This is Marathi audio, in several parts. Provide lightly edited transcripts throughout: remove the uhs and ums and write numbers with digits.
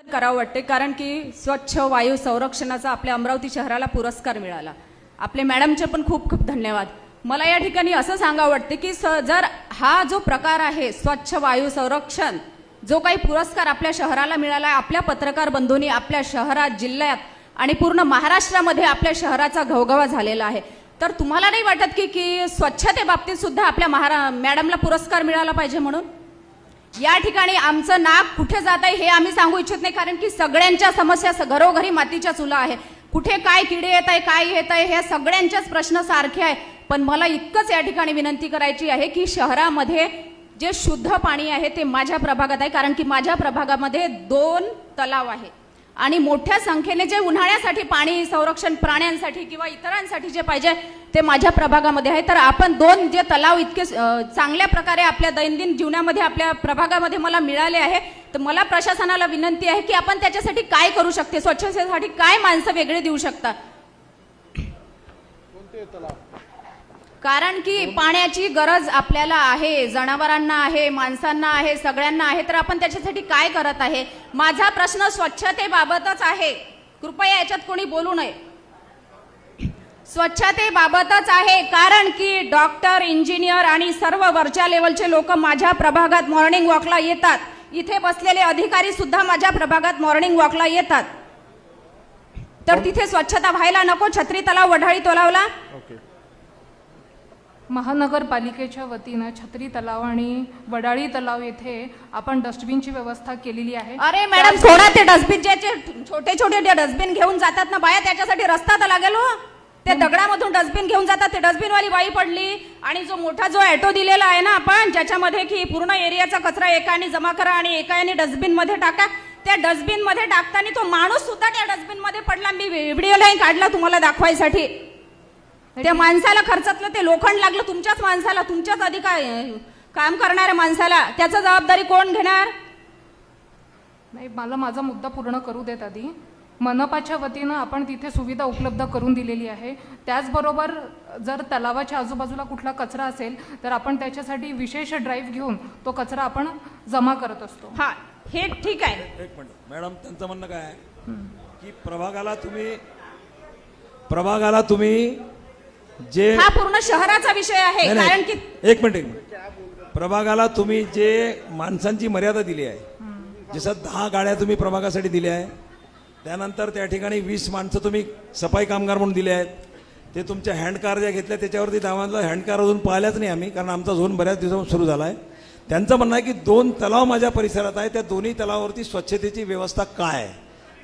करावं वाटते, कारण की स्वच्छ वायू संरक्षणाचा आपल्या अमरावती शहराला पुरस्कार मिळाला. आपले मॅडमचे पण खूप खूप धन्यवाद. मला या ठिकाणी असं सांगावं वाटते की जर हा जो प्रकार आहे स्वच्छ वायू संरक्षण, जो काही पुरस्कार आपल्या शहराला मिळाला आहे, आपल्या पत्रकार बंधूंनी आपल्या शहरात, जिल्ह्यात आणि पूर्ण महाराष्ट्रामध्ये आपल्या शहराचा घवघवा झालेला आहे, तर तुम्हाला नाही वाटत की स्वच्छतेबाबतीत सुद्धा आपल्या मॅडमला पुरस्कार मिळाला पाहिजे? म्हणून या ठिकाणी आमचं नाक कुठे जात आहे हे आम्ही सांगू इच्छित नाही, कारण की सगळ्यांच्या समस्या घरोघरी मातीच्या चुला आहे. कुठे काय किडे येत आहे, काय येत आहे, हे सगळ्यांच्याच प्रश्न सारखे आहे. पण मला इतकंच या ठिकाणी विनंती करायची आहे की शहरामध्ये जे शुद्ध पाणी आहे ते माझ्या प्रभागात आहे, कारण की माझ्या प्रभागामध्ये 2 तलाव आहे आणि मोठ्या संख्येने जे उन्हाळ्यासाठी पाणी संरक्षण प्राण्यांसाठी किंवा इतरांसाठी जे पाहिजे ते माझ्या प्रभागामध्ये आहे. तर आपण 2 जे तलाव इतके चांगल्या प्रकारे आपल्या दैनंदिन जीवनामध्ये आपल्या प्रभागामध्ये मला मिळाले आहे, तर मला प्रशासनाला विनंती आहे की आपण त्याच्यासाठी काय करू शकते, स्वच्छतेसाठी काय माणसं वेगळे देऊ शकता. कारण की पाण्याची गरज आपल्याला आहे, जनावरांना आहे, माणसांना आहे, सगळ्यांना आहे, तर आपण त्याच्यासाठी काय करत आहे. माझा प्रश्न स्वच्छतेबाबतच आहे, कृपया याच्यात कोणी बोलू नये. स्वच्छतेबाबतच आहे, कारण की डॉक्टर, इंजिनियर आणि सर्व वरच्या लेवलचे लोक माझ्या प्रभागात मॉर्निंग वॉकला येतात. इथे बसलेले अधिकारी सुद्धा माझ्या प्रभागात मॉर्निंग वॉकला येतात, तर तिथे स्वच्छता व्हायला नको? छत्री तलाव, वढाळी तलावला महानगरपालिकेच्या वतीनं छत्री तलाव आणि वडाळी तलाव येथे आपण डस्टबिनची व्यवस्था केलेली आहे. अरे मॅडम, थोडा ते डस्टबिन जे छोटे छोटे डस्टबिन घेऊन जातात ना बाया, त्याच्यासाठी रस्ता तर लागेल हो. ते दगडामधून डस्टबिन घेऊन जातात, ते डस्टबिनवाली बाई पडली. आणि जो मोठा जो ऑटो दिलेला आहे ना आपण, ज्याच्यामध्ये की पूर्ण एरियाचा कचरा एकाने जमा करा आणि एकाने डस्टबिन मध्ये टाका, त्या डस्टबिन मध्ये टाकताना तो माणूस सुद्धा त्या डस्टबिन मध्ये पडला. मी व्हिडिओलाही काढला तुम्हाला दाखवायसाठी. त्या माणसाला खर्चातलं ते लोखंड लागलं, तुमच्याच माणसाला, तुमच्याच काम करणाऱ्या माणसाला. त्याची जबाबदारी कोण घेणार? नाही, मला माझा मुद्दा पूर्ण करू देत आधी. मनपाच्या वतीनं आपण तिथे सुविधा उपलब्ध करून दिलेली आहे. त्याचबरोबर जर तलावाच्या आजूबाजूला कुठला कचरा असेल तर आपण त्याच्यासाठी विशेष ड्राईव्ह घेऊन तो कचरा आपण जमा करत असतो. हा, हे ठीक आहे. एक मिनिट मॅडम, त्यांचं म्हणणं काय आहे की प्रभागाला तुम्ही जे हा पूर्ण शहराचा विषय आहे, कारण की एक मिनिट प्रभागाला तुम्ही जे माणसांची मर्यादा दिली आहे, जसं 10 गाड्या तुम्ही प्रभागासाठी दिल्या आहे, त्यानंतर त्या ठिकाणी 20 माणसं तुम्ही सफाई कामगार म्हणून दिले आहेत. ते तुमच्या हँडकार ज्या घेतल्या त्याच्यावरती दावांचा हँडकार अजून पाहिल्याच नाही आम्ही, कारण आमचा झोन बऱ्याच दिवसापासून सुरू झाला आहे. त्यांचं म्हणणं आहे की 2 तलाव माझ्या परिसरात आहे, त्या दोन्ही तलावावरती स्वच्छतेची व्यवस्था काय आहे,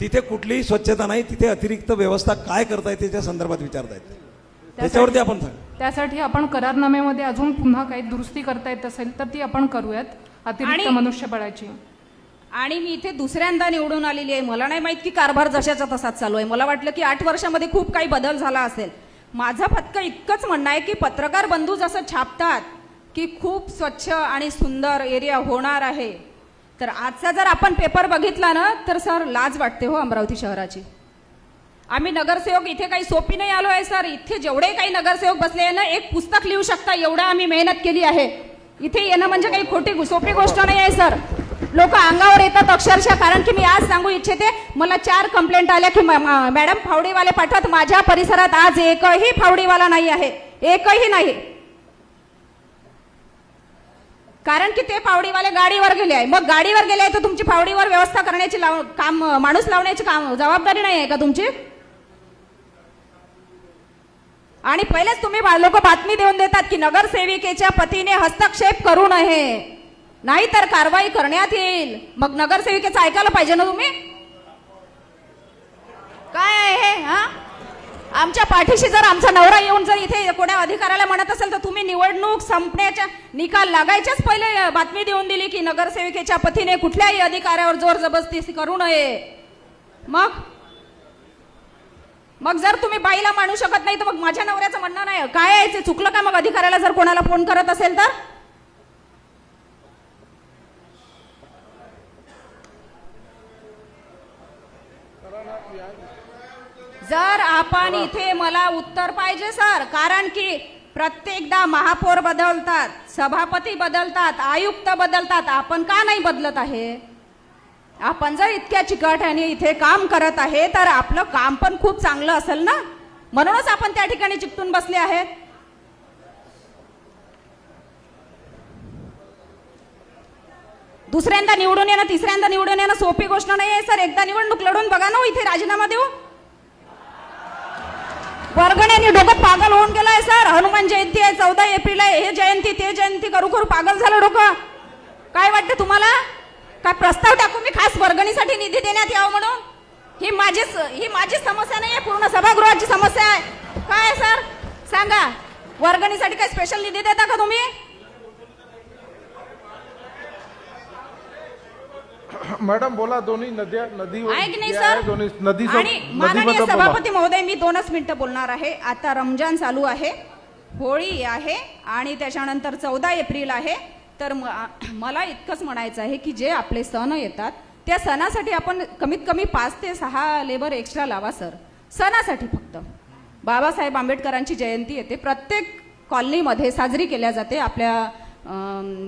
तिथे कुठलीही स्वच्छता नाही, तिथे अतिरिक्त व्यवस्था काय करताय त्याच्या संदर्भात विचारतायत. त्याच्यावरती आपण त्यासाठी आपण करारनाम्यामध्ये अजून पुन्हा काही दुरुस्ती करता येत असेल तर ती आपण करूयात, अतिरिक्त मनुष्यबळाची. आणि मी इथे दुसऱ्यांदा निवडून आलेली आहे. मला नाही माहित की कारभार जशाचा तसाच चालू आहे. मला वाटलं की 8 वर्षामध्ये खूप काही बदल झाला असेल. माझं फक्त इतकंच म्हणणं आहे की पत्रकार बंधू जसं छापतात की खूप स्वच्छ आणि सुंदर एरिया होणार आहे, तर आजचा जर आपण पेपर बघितला ना तर सर लाज वाटते हो अमरावती शहराची. आम्ही नगरसेवक इथे काही सोपी नाही आलो आहे सर. इथे जेवढे काही नगरसेवक बसले आहे ना, एक पुस्तक लिहू शकता एवढं आम्ही मेहनत केली आहे. इथे येणं म्हणजे काही खोटी सोपी गोष्ट नाही आहे सर. लोक अंगावर येतात अक्षरशः. कारण की मी आज सांगू इच्छिते, मला 4 कंप्लेंट आल्या की मॅडम फावडीवाले पाठवत. माझ्या परिसरात आज एकही फावडीवाला नाही आहे, एकही नाही. कारण की ते फावडीवाले गाडीवर गेले आहे. मग गाडीवर गेले आहे तर तुमची फावडीवर व्यवस्था करण्याची काम, माणूस लावण्याची काम जबाबदारी नाही आहे का तुमची? आणि पहिलेच तुम्ही लोक बातमी देऊन देतात की नगरसेविकेच्या पतीने हस्तक्षेप करू नये, नाहीतर कारवाई करण्यात येईल. मग नगरसेविकेचं ऐकायला पाहिजे ना तुम्ही. काय आहे हे? हा, आमच्या पाठीशी जर आमचा नवरा येऊन जर इथे कोणा अधिकाऱ्याला म्हणत असेल तर तुम्ही निवडणूक संपण्याच्या निकाल लागायच्याच पहिले बातमी देऊन दिली की नगरसेविकेच्या पतीने कुठल्याही अधिकाऱ्यावर जोर जबरदस्ती करू नये. मग जर तुम्ही बाईला मानू शकत नाही तर मग माझ्या नवऱ्याचं म्हणणं नाही काय आहे ते चुकलं का? मग अधिकाऱ्याला जर कोणाला फोन करत असेल तर जर आपण इथे मला उत्तर पाहिजे सर. कारण की प्रत्येकदा महापौर बदलतात, सभापती बदलतात, आयुक्त बदलतात, आपण का नाही बदलत आहे? आपण जर इतक्या चिकटयाने इथे काम करत आहे तर आपलं काम पण खूप चांगलं असेल ना, म्हणूनच आपण त्या ठिकाणी चिकटून बसले आहेत. दुसऱ्यांदा निवडून येणं, तिसऱ्यांदा निवडून येणं सोपी गोष्ट नाही आहे सर. एकदा निवडणूक लढून बघा ना, इथे राजीनामा देऊ. वर्गण्यांनी डोकं पागल होऊन गेलाय सर. हनुमान जयंती आहे, 14 एप्रिल आहे, हे जयंती ते जयंती करू करू पागल झालं डोकं. काय वाटतं तुम्हाला? काय प्रस्ताव टाकू मी खास वर्गणीसाठी निधी देण्यात यावं म्हणून? ही माझी समस्या नाही आहे, पूर्ण सभागृहाची समस्या आहे. काय सर सांगा, वर्गणीसाठी काय स्पेशल निधी देता का तुम्ही? मॅडम बोला. दोन्ही नदी ऐक नाही सर. नदी आणि माननीय सभापती महोदय, मी 2च मिनिटं बोलणार आहे. आता रमजान चालू आहे, होळी आहे आणि त्याच्यानंतर 14 एप्रिल आहे. तर मला इतकंच म्हणायचं आहे की जे आपले सण येतात त्या सणासाठी आपण कमीत कमी 5 ते 6 लेबर एक्स्ट्रा लावा सर. सणासाठी फक्त. बाबासाहेब आंबेडकरांची जयंती येते, प्रत्येक कॉलनीमध्ये साजरी केल्या जाते. आपल्या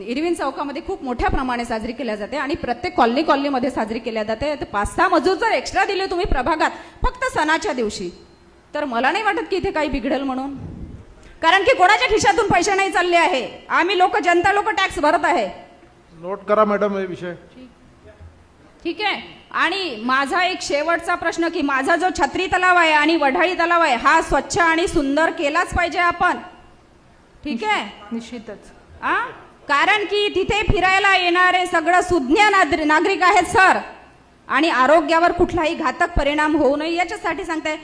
इरविन चौकामध्ये खूप मोठ्या प्रमाणे साजरी केल्या जाते आणि प्रत्येक कॉलनीमध्ये साजरी केल्या जाते. 5-6 मजूर जर एक्स्ट्रा दिले तुम्ही प्रभागात फक्त सणाच्या दिवशी, तर मला नाही वाटत की इथे काही बिघडेल म्हणून. कारण की कोणाच्या खिशातून पैसे नाही चालले आहे. आम्ही जनता लोक टॅक्स भरत आहे. नोट करा मॅडम हे विषय. ठीक आहे. आणि माझा एक शेवटचा प्रश्न की माझा जो छत्री तलाव आहे आणि वढाळी तलाव आहे हा स्वच्छ आणि सुंदर केलाच पाहिजे आपण. ठीक आहे. निश्चितच. कारण की तिथे फिरायला येणारे सगळं सुज्ञ नागरिक आहेत सर, आणि आरोग्यावर कुठलाही घातक परिणाम होऊ नये याच्यासाठी सांगताय.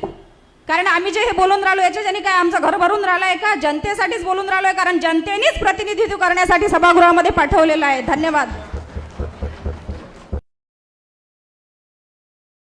कारण आम्ही जे हे बोलून राहिलो याच्याने काय आमचं घर भरून राहिलंय का? जनतेसाठीच बोलून राहिलोय, कारण जनतेनेच प्रतिनिधित्व करण्यासाठी सभागृहामध्ये पाठवलेलं आहे. धन्यवाद.